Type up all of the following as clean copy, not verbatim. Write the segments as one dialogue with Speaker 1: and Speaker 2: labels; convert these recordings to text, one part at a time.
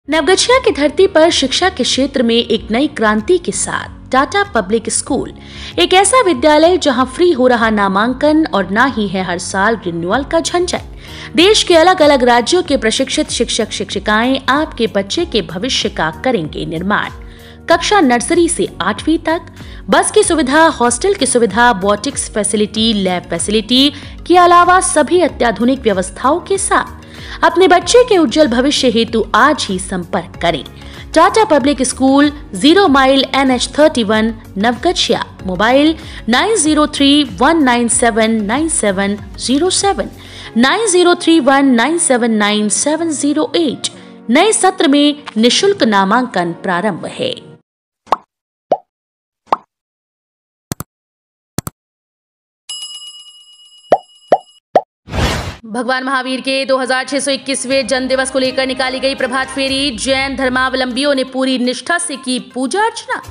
Speaker 1: नवगछिया की धरती पर शिक्षा के क्षेत्र में एक नई क्रांति के साथ टाटा पब्लिक स्कूल एक ऐसा विद्यालय जहां फ्री हो रहा नामांकन और ना ही है हर साल रिन्यूअल का झंझट। देश के अलग अलग राज्यों के प्रशिक्षित शिक्षक शिक्षिकाएं आपके बच्चे के भविष्य का करेंगे निर्माण। कक्षा नर्सरी से 8वीं तक बस की सुविधा, हॉस्टल की सुविधा, बोटिक्स फैसिलिटी, लैब फैसिलिटी के अलावा सभी अत्याधुनिक व्यवस्थाओं के साथ अपने बच्चे के उज्जवल भविष्य हेतु आज ही संपर्क करें। Tata public school, 0 mile NH31 Naugachia. Mobile 9031979707 9031979708। नए सत्र में निशुल्क नामांकन प्रारंभ है। भगवान महावीर के 2621वें जन्म दिवस को लेकर निकाली गई प्रभात फेरी। जैन धर्मावलंबियों ने पूरी निष्ठा से की पूजा अर्चना।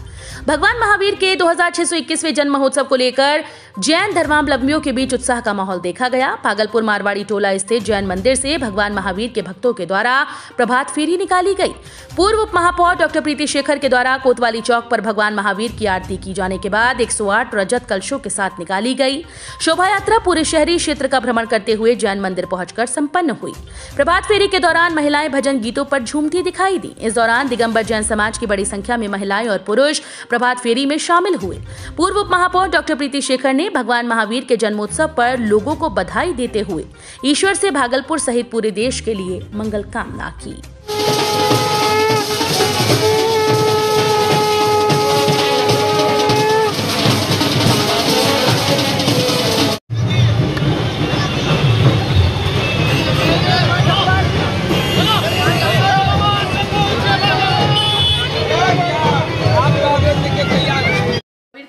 Speaker 1: भगवान महावीर के 2621वें जन्म महोत्सव को लेकर जैन धर्मावलंबियों के बीच उत्साह का माहौल देखा गया। भागलपुर मारवाड़ी टोला स्थित जैन मंदिर से भगवान महावीर के भक्तों के द्वारा प्रभात फेरी निकाली गई। पूर्व उप महापौर डॉक्टर प्रीति शेखर के द्वारा कोतवाली चौक पर भगवान महावीर की आरती की जाने के बाद 108 रजत कलशों के साथ निकाली गई। शोभा यात्रा पूरे शहरी क्षेत्र का भ्रमण करते हुए जैन मंदिर पहुंचकर संपन्न हुई। प्रभात फेरी के दौरान महिलाएं भजन गीतों पर झूमती दिखाई दी। इस दौरान दिगंबर जैन समाज की बड़ी संख्या में महिलाएं और पुरुष प्रभात फेरी में शामिल हुए। पूर्व उप महापौर डॉक्टर प्रीति शेखर ने भगवान महावीर के जन्मोत्सव पर लोगों को बधाई देते हुए ईश्वर से भागलपुर सहित पूरे देश के लिए मंगल कामना की।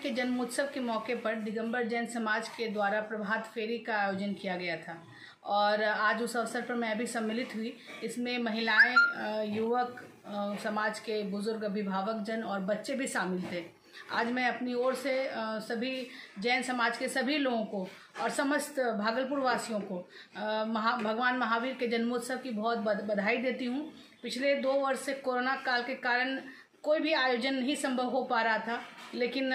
Speaker 2: जन्मोत्सव के मौके पर दिगंबर जैन समाज के द्वारा प्रभात फेरी का आयोजन किया गया था और आज उस अवसर पर मैं भी सम्मिलित हुई। इसमें महिलाएं, युवक, समाज के बुजुर्ग, अभिभावक जन और बच्चे भी शामिल थे। आज मैं अपनी ओर से सभी जैन समाज के सभी लोगों को और समस्त भागलपुर वासियों को भगवान महावीर के जन्मोत्सव की बहुत बधाई देती हूँ। पिछले 2 वर्ष से कोरोना काल के कारण कोई भी आयोजन नहीं संभव हो पा रहा था, लेकिन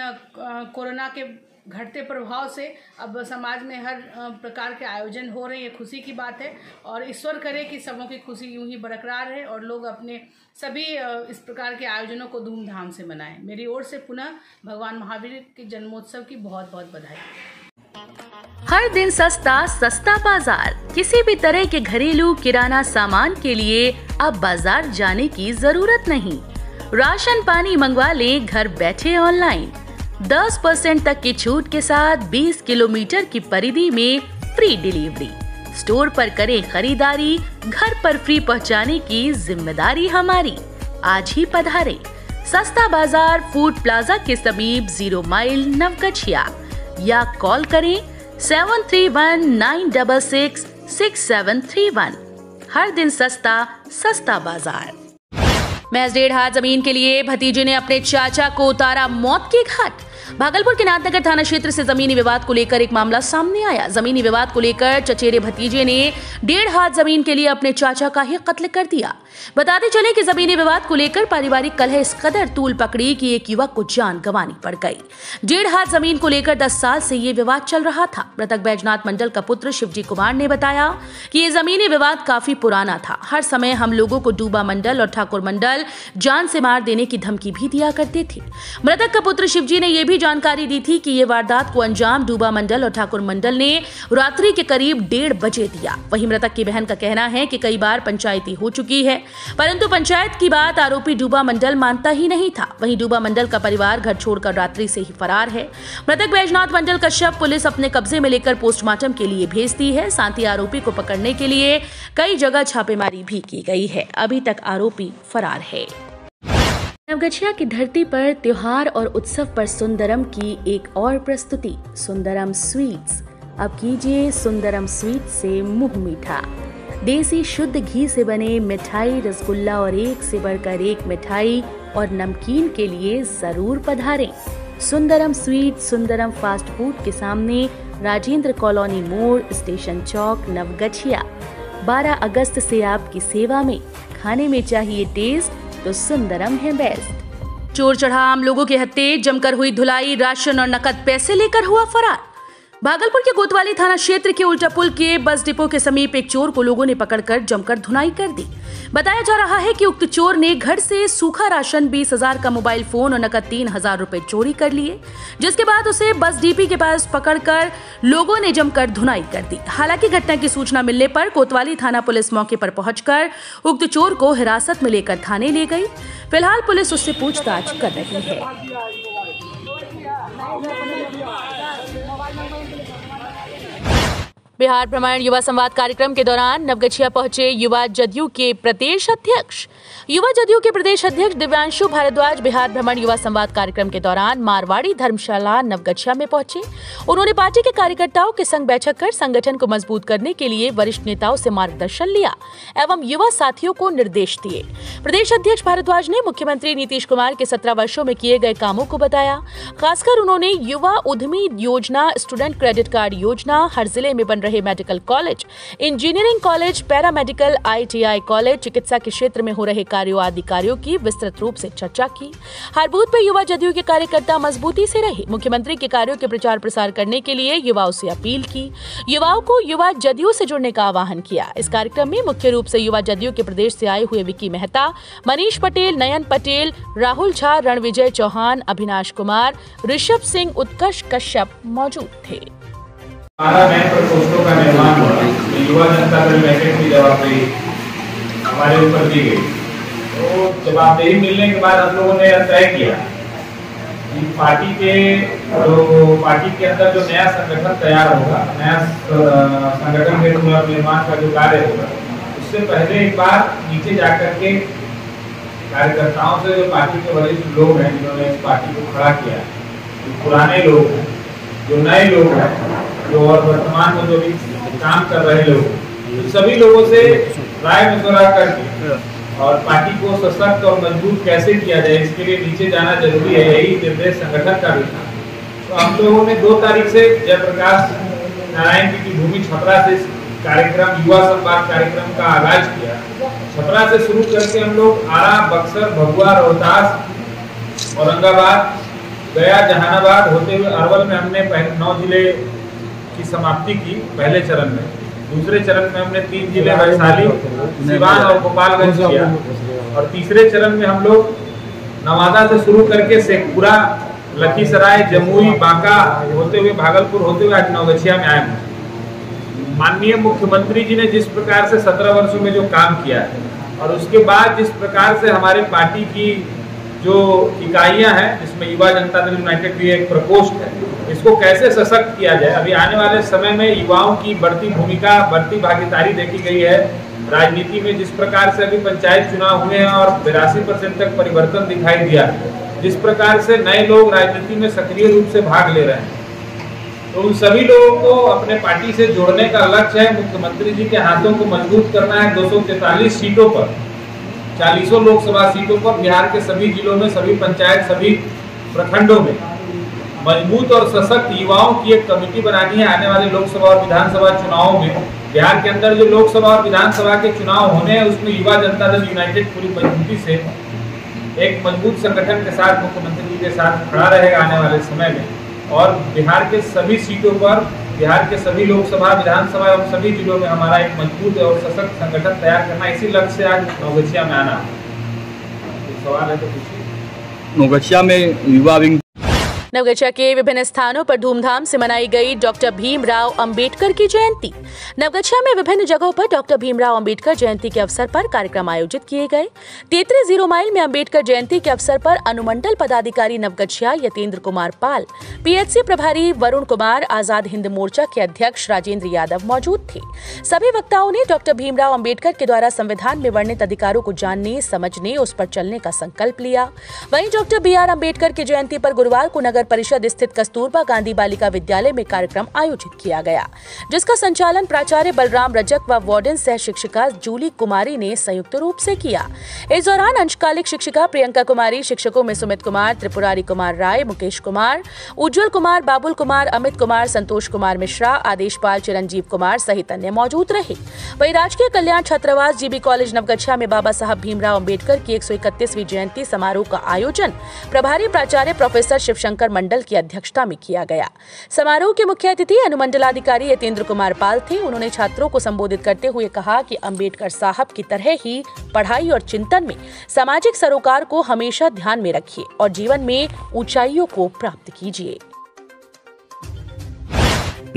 Speaker 2: कोरोना के घटते प्रभाव से अब समाज में हर प्रकार के आयोजन हो रहे हैं। ये खुशी की बात है और ईश्वर करे कि सबों की खुशी यूं ही बरकरार रहे और लोग अपने सभी इस प्रकार के आयोजनों को धूमधाम से मनाएं। मेरी ओर से पुनः भगवान महावीर के जन्मोत्सव की बहुत बहुत बधाई।
Speaker 1: हर दिन सस्ता सस्ता बाजार। किसी भी तरह के घरेलू किराना सामान के लिए अब बाजार जाने की जरूरत नहीं। राशन पानी मंगवा लें घर बैठे ऑनलाइन। 10% तक की छूट के साथ 20 किलोमीटर की परिधि में फ्री डिलीवरी। स्टोर पर करें खरीदारी, घर पर फ्री पहुंचाने की जिम्मेदारी हमारी। आज ही पधारें। सस्ता बाजार फूड प्लाजा के समीप 0 माइल नवगछिया या कॉल करें 7319666731। हर दिन सस्ता सस्ता बाजार। महज 1.5 हाथ जमीन के लिए भतीजे ने अपने चाचा को उतारा मौत के घाट। भागलपुर के नाथनगर थाना क्षेत्र से जमीनी विवाद को लेकर एक मामला सामने आया। जमीनी विवाद को लेकर चचेरे भतीजे ने 1.5 हाथ जमीन के लिए अपने चाचा का ही कत्ल कर दिया। बताते चले कि जमीनी विवाद को लेकर पारिवारिक कलह इस कदर तूल पकड़ी कि एक युवक को जान गंवानी पड़ गई। 1.5 हाथ जमीन को लेकर 10 साल से ये विवाद चल रहा था। मृतक बैजनाथ मंडल का पुत्र शिवजी कुमार ने बताया कि ये जमीनी विवाद काफी पुराना था। हर समय हम लोगों को डूबा मंडल और ठाकुर मंडल जान से मार देने की धमकी भी दिया करते थे। मृतक का पुत्र शिवजी ने यह भी जानकारी दी थी कि ये वारदात को अंजाम डूबा मंडल और ठाकुर मंडल ने रात्रि के करीब 1:30 बजे दिया। वहीं मृतक की बहन का कहना है कि कई बार पंचायती हो चुकी है, परंतु पंचायत की बात आरोपी डूबा मंडल मानता ही नहीं था। वहीं डूबा मंडल का परिवार घर छोड़कर रात्रि से ही फरार है। मृतक बैजनाथ मंडल का शव पुलिस अपने कब्जे में लेकर पोस्टमार्टम के लिए भेजती है। साथ ही आरोपी को पकड़ने के लिए कई जगह छापेमारी भी की गई है। अभी तक आरोपी फरार है। नवगछिया की धरती पर त्योहार और उत्सव पर सुंदरम की एक और प्रस्तुति, सुंदरम स्वीट्स। अब कीजिए सुंदरम स्वीट्स से मुंह मीठा। देसी शुद्ध घी से बने मिठाई, रसगुल्ला और एक से बढ़कर एक मिठाई और नमकीन के लिए जरूर पधारें। Sundaram sweet, Sundaram fast food के सामने, राजेंद्र कॉलोनी मोड़, स्टेशन चौक, नवगछिया। 12 अगस्त से आपकी सेवा में। खाने में चाहिए टेस्ट तो सुंदरम है बेस्ट। चोर चढ़ा आम लोगों के हत्थे, जमकर हुई धुलाई, राशन और नकद पैसे लेकर हुआ फरार। भागलपुर के कोतवाली थाना क्षेत्र के उल्टा पुल के बस डिपो के समीप एक चोर को लोगों ने पकड़कर जमकर धुनाई कर दी। बताया जा रहा है कि उक्त चोर ने घर से सूखा राशन, 20,000 का मोबाइल फोन और नकद 3,000 रुपए चोरी कर लिए, जिसके बाद उसे बस डीपी के पास पकड़कर लोगों ने जमकर धुनाई कर दी। हालांकि घटना की सूचना मिलने पर कोतवाली थाना पुलिस मौके पर पहुंचकर उक्त चोर को हिरासत में लेकर थाने ले गई। फिलहाल पुलिस उससे पूछताछ कर रही है। बिहार भ्रमण युवा संवाद कार्यक्रम के दौरान नवगछिया पहुंचे युवा जदयू के प्रदेश अध्यक्ष। युवा जदयू के प्रदेश अध्यक्ष दिव्यांशु भारद्वाज बिहार भ्रमण युवा संवाद कार्यक्रम के दौरान मारवाड़ी धर्मशाला नवगछिया में पहुंचे। उन्होंने पार्टी के कार्यकर्ताओं के संग बैठक कर संगठन को मजबूत करने के लिए वरिष्ठ नेताओं से मार्गदर्शन लिया एवं युवा साथियों को निर्देश दिए। प्रदेश अध्यक्ष भारद्वाज ने मुख्यमंत्री नीतीश कुमार के 17 वर्षों में किए गए कामों को बताया। खासकर उन्होंने युवा उद्यमी योजना, स्टूडेंट क्रेडिट कार्ड योजना, हर जिले में बन रहे medical college, engineering college, paramedical, ITI college, चिकित्सा के क्षेत्र में हो रहे कार्यों आदि कार्यों की विस्तृत रूप से चर्चा की। हर बूथ पर युवा जदयू के कार्यकर्ता मजबूती से रहे। मुख्यमंत्री के कार्यों के प्रचार प्रसार करने के लिए युवाओं से अपील की। युवाओं को युवा जदयू से जुड़ने का आह्वान किया। इस कार्यक्रम में मुख्य रूप से युवा जदयू के प्रदेश से आए हुए विकी मेहता, मनीष पटेल, नयन पटेल, राहुल झा, रणविजय चौहान, अभिनाश कुमार, ऋषभ सिंह, उत्कर्ष कश्यप मौजूद थे।
Speaker 3: 12 नए प्रकोष्ठों का निर्माण हुआ। युवा जनता दल यूनाइटेड की जवाबदेही हमारे ऊपर दी गई। तो जवाबदेही मिलने के बाद हम लोगों ने तय किया कि पार्टी के अंदर जो नया संगठन तैयार होगा, नया संगठन के पुनर्निर्माण का जो कार्य होगा, उससे पहले एक बार नीचे जाकर के कार्यकर्ताओं से, जो पार्टी के वरिष्ठ लोग हैं जिन्होंने इस पार्टी को खड़ा किया, जो पुराने लोग हैं, जो नए लोग हैं, जो और वर्तमान में जो भी काम कर रहे लोग, तो सभी लोगों से राय मशवरा करके और पार्टी को सशक्त और मजबूत कैसे किया जाए, इसके लिए नीचे जाना जरूरी है। यही निर्देश संगठन का भी था। तो हम लोगों ने 2 तारीख से जयप्रकाश नारायण जी की भूमि छपरा से कार्यक्रम, युवा संवाद कार्यक्रम का आगाज किया। छपरा से शुरू करके हम लोग आरा, बक्सर, भभुआ, रोहतास, औरंगाबाद, गया, जहानाबाद होते हुए अरवल में हमने 9 जिले की समाप्ति की पहले चरण में। दूसरे चरण में हमने 3 जिले वैशाली, सिवान और गोपालगंज किया। और तीसरे चरण में हम लोग नवादा से शुरू करके शेखपुरा, लखीसराय, जमुई, बांका होते हुए भागलपुर होते हुए आज नवगछिया में आए। माननीय मुख्यमंत्री जी ने जिस प्रकार से 17 वर्षों में जो काम किया है और उसके बाद जिस प्रकार से हमारे पार्टी की जो इकाइयां हैं, जिसमें युवा जनता दल यूनाइटेड भी एक प्रकोष्ठ है, इसको कैसे सशक्त किया जाए। अभी आने वाले समय में युवाओं की बढ़ती भूमिका, बढ़ती भागीदारी देखी गई है राजनीति में। जिस प्रकार से अभी पंचायत चुनाव हुए हैं और 82% तक परिवर्तन दिखाई दिया, जिस प्रकार से नए लोग राजनीति में सक्रिय रूप से भाग ले रहे हैं, तो उन सभी लोगों को अपने पार्टी से जोड़ने का लक्ष्य है। मुख्यमंत्री जी के हाथों को मजबूत करना है। 243 सीटों पर, 40 लोकसभा सीटों पर बिहार के सभी जिलों में, सभी पंचायत, सभी प्रखंडों में मजबूत और सशक्त युवाओं की एक कमेटी बनानी है। आने वाले लोकसभा और विधानसभा चुनावों में बिहार के अंदर जो लोकसभा और विधानसभा के चुनाव होने हैं, उसमें युवा जनता दल यूनाइटेड पूरी मजबूती से एक मजबूत संगठन के साथ, मुख्यमंत्री जी के साथ खड़ा रहेगा आने वाले समय में। और बिहार के सभी सीटों पर, बिहार के सभी लोकसभा, विधानसभा एवं सभी जिलों में हमारा एक मजबूत और सशक्त संगठन तैयार करना, इसी लक्ष्य से आज नवगछिया में आना। सवाल है तो पूछिए।
Speaker 4: नवगछिया में युवा विंग
Speaker 1: नवगछिया के विभिन्न स्थानों पर धूमधाम से मनाई गई डॉक्टर भीमराव अंबेडकर की जयंती। नवगछिया में विभिन्न जगहों पर डॉक्टर भीमराव अंबेडकर जयंती के अवसर पर कार्यक्रम आयोजित किए गए। 33 माइल में अंबेडकर जयंती के अवसर पर अनुमंडल पदाधिकारी नवगछिया यतेंद्र कुमार पाल, PHC प्रभारी वरुण कुमार, आजाद हिंद मोर्चा के अध्यक्ष राजेंद्र यादव मौजूद थे। सभी वक्ताओं ने डॉक्टर भीमराव अंबेडकर के द्वारा संविधान में वर्णित अधिकारों को जानने, समझने, उस पर चलने का संकल्प लिया। वहीं डॉक्टर BR अंबेडकर की जयंती पर गुरुवार को नगर नगर परिषद स्थित कस्तूरबा गांधी बालिका विद्यालय में कार्यक्रम आयोजित किया गया, जिसका संचालन प्राचार्य बलराम रजक व वार्डन सह शिक्षिका जूली कुमारी ने संयुक्त रूप से किया। इस दौरान अंशकालिक शिक्षिका प्रियंका कुमारी, शिक्षकों में सुमित कुमार, त्रिपुरारी कुमार राय, मुकेश कुमार, उज्जवल कुमार, बाबुल कुमार, अमित कुमार, संतोष कुमार मिश्रा, आदेशपाल, चिरंजीव कुमार सहित अन्य मौजूद रहे। वहीं राजकीय कल्याण छात्रावास जीबी कॉलेज नवगछिया में बाबा साहब भीमराव अंबेडकर की 131वीं जयंती समारोह का आयोजन प्रभारी प्राचार्य प्रोफेसर शिवशंकर मंडल की अध्यक्षता में किया गया। समारोह के मुख्य अतिथि अनुमंडलाधिकारी यतेंद्र कुमार पाल थे। उन्होंने छात्रों को संबोधित करते हुए कहा कि अंबेडकर साहब की तरह ही पढ़ाई और चिंतन में सामाजिक सरोकार को हमेशा ध्यान में रखिए और जीवन में ऊंचाइयों को प्राप्त कीजिए।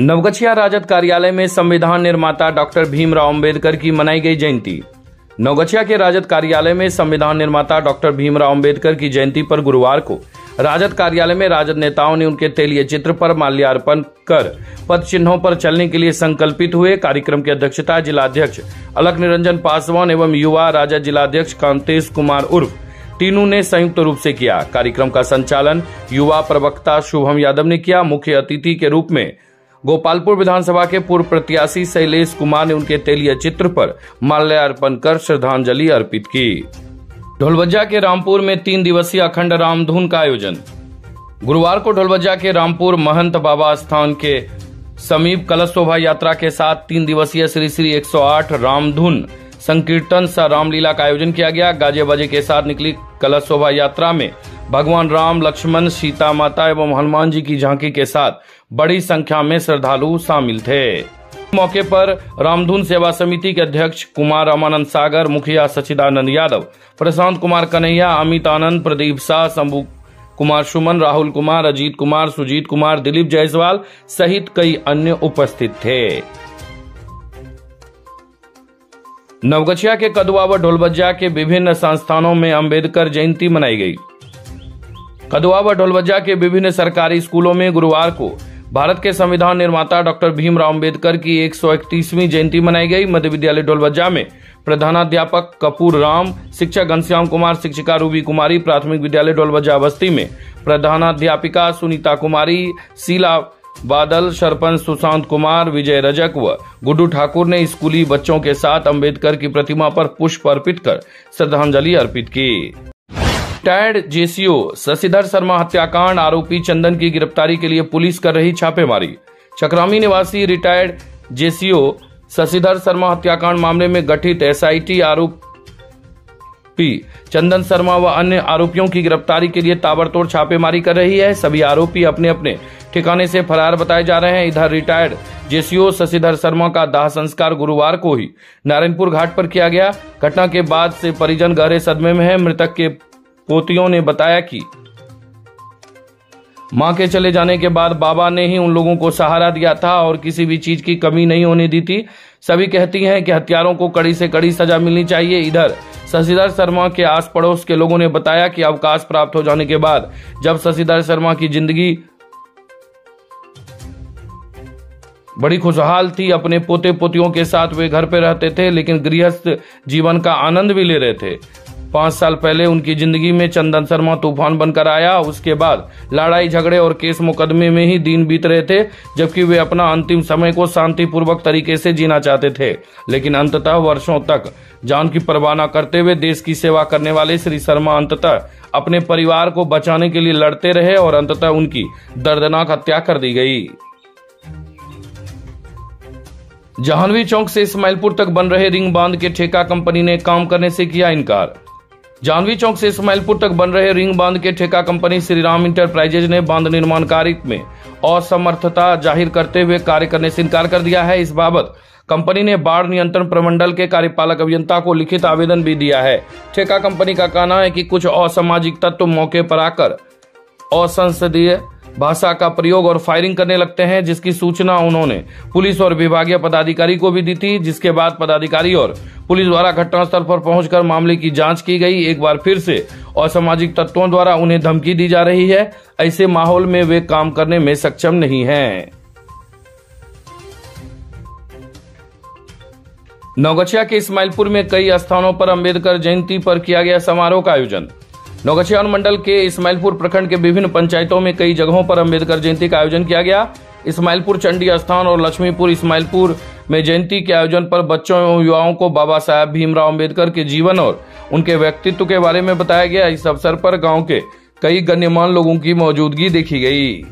Speaker 4: नवगछिया राजद कार्यालय में संविधान निर्माता डॉक्टर भीमराव अंबेडकर की मनाई गई जयंती। नवगछिया के राजद कार्यालय में संविधान निर्माता डॉक्टर भीमराव अंबेडकर की जयंती पर गुरुवार को राजद कार्यालय में राजद नेताओं ने उनके तेलीय चित्र पर माल्यार्पण कर पद चिन्हों पर चलने के लिए संकल्पित हुए। कार्यक्रम की अध्यक्षता जिलाध्यक्ष अलख निरंजन पासवान एवं युवा राजद जिलाध्यक्ष कांतेश कुमार उर्फ टीनू ने संयुक्त रूप से किया। कार्यक्रम का संचालन युवा प्रवक्ता शुभम यादव ने किया। मुख्य अतिथि के रूप में गोपालपुर विधानसभा के पूर्व प्रत्याशी शैलेश कुमार ने उनके तेलीय चित्र पर माल्यार्पण कर श्रद्धांजलि अर्पित की। ढोलवज्जा के रामपुर में 3 दिवसीय अखंड रामधुन का आयोजन। गुरुवार को ढोलवज्जा के रामपुर महंत बाबा स्थान के समीप कलश शोभा यात्रा के साथ 3 दिवसीय श्री श्री 108 रामधुन संकीर्तन सह रामलीला का आयोजन किया गया। गाजे बाजे के साथ निकली कलश शोभा यात्रा में भगवान राम, लक्ष्मण, सीता माता एवं हनुमान जी की झांकी के साथ बड़ी संख्या में श्रद्धालु शामिल थे। मौके पर रामधुन सेवा समिति के अध्यक्ष कुमार रामानंद सागर, मुखिया सचिदानंद यादव, प्रशांत कुमार कन्हैया, अमित आनंद, प्रदीप शाह, शंभू कुमार सुमन, राहुल कुमार, अजीत कुमार, सुजीत कुमार, दिलीप जायसवाल सहित कई अन्य उपस्थित थे। नवगछिया के कदुआ व ढोलवज्जा के विभिन्न संस्थानों में अंबेडकर जयंती मनाई गई। कदुआ व ढोलवज्जा के विभिन्न सरकारी स्कूलों में गुरुवार को भारत के संविधान निर्माता डॉक्टर भीमराव अंबेडकर की 131वीं जयंती मनाई गई। मध्य विद्यालय ढोलवज्जा में प्रधानाध्यापक कपूर राम, शिक्षक घनश्याम कुमार, शिक्षिका रूबी कुमारी, प्राथमिक विद्यालय ढोलवज्जा बस्ती में प्रधानाध्यापिका सुनीता कुमारी, शीला बादल, सरपंच सुशांत कुमार, विजय रजक व गुड्डू ठाकुर ने स्कूली बच्चों के साथ अंबेडकर की प्रतिमा पर पुष्प अर्पित कर श्रद्धांजलि अर्पित की। रिटायर्ड जेसीओ शशिधर शर्मा हत्याकांड आरोपी चंदन की गिरफ्तारी के लिए पुलिस कर रही छापेमारी। चक्रामी निवासी रिटायर्ड जेसीओ शशिधर शर्मा हत्याकांड मामले में गठित एसआईटी आरोपी चंदन शर्मा व अन्य आरोपियों की गिरफ्तारी के लिए ताबड़तोड़ छापेमारी कर रही है। सभी आरोपी अपने अपने ठिकाने से फरार बताए जा रहे हैं। इधर रिटायर्ड जेसीओ शशिधर शर्मा का दाह संस्कार गुरुवार को ही नारायणपुर घाट पर किया गया। घटना के बाद से परिजन गहरे सदमे में है। मृतक के पोतियों ने बताया कि मां के चले जाने के बाद बाबा ने ही उन लोगों को सहारा दिया था और किसी भी चीज की कमी नहीं होने दी थी। सभी कहती हैं कि हत्यारों को कड़ी से कड़ी सजा मिलनी चाहिए। इधर शशिधर शर्मा के आस पड़ोस के लोगों ने बताया कि अवकाश प्राप्त हो जाने के बाद जब शशिधर शर्मा की जिंदगी बड़ी खुशहाल थी, अपने पोते पोतियों के साथ वे घर पे रहते थे, लेकिन गृहस्थ जीवन का आनंद भी ले रहे थे। 5 साल पहले उनकी जिंदगी में चंदन शर्मा तूफान बनकर आया। उसके बाद लड़ाई झगड़े और केस मुकदमे में ही दिन बीत रहे थे, जबकि वे अपना अंतिम समय को शांतिपूर्वक तरीके से जीना चाहते थे। लेकिन अंततः वर्षों तक जान की परवाह न करते हुए देश की सेवा करने वाले श्री शर्मा अंततः अपने परिवार को बचाने के लिए लड़ते रहे और अंततः उनकी दर्दनाक हत्या कर दी गई। जाह्नवी चौक से इस्माइलपुर तक बन रहे रिंग बांध के ठेका कंपनी ने काम करने से किया इनकार। जाह्नवी चौक से इस्माइलपुर तक बन रहे रिंग बांध के ठेका कंपनी श्रीराम इंटरप्राइजेज ने बांध निर्माण कार्य में असमर्थता जाहिर करते हुए कार्य करने से इनकार कर दिया है। इस बाबत कंपनी ने बाढ़ नियंत्रण प्रमंडल के कार्यपालक अभियंता को लिखित आवेदन भी दिया है। ठेका कंपनी का कहना है कि कुछ असामाजिक तत्व मौके पर आकर असंसदीय भाषा का प्रयोग और फायरिंग करने लगते हैं, जिसकी सूचना उन्होंने पुलिस और विभागीय पदाधिकारी को भी दी थी, जिसके बाद पदाधिकारी और पुलिस द्वारा घटनास्थल पर पहुंचकर मामले की जांच की गई। एक बार फिर से असामाजिक तत्वों द्वारा उन्हें धमकी दी जा रही है। ऐसे माहौल में वे काम करने में सक्षम नहीं हैं। नवगछिया के इस्माइलपुर में कई स्थानों पर अंबेडकर जयंती पर किया गया समारोह का आयोजन। नौगछिया मंडल के इस्माइलपुर प्रखंड के विभिन्न पंचायतों में कई जगहों पर अंबेडकर जयंती का आयोजन किया गया। इस्माइलपुर चंडी स्थान और लक्ष्मीपुर इस्माइलपुर में जयंती के आयोजन पर बच्चों एवं युवाओं को बाबा साहब भीमराव अंबेडकर के जीवन और उनके व्यक्तित्व के बारे में बताया गया। इस अवसर पर गांव के कई गण्यमान्य लोगों की मौजूदगी देखी गई।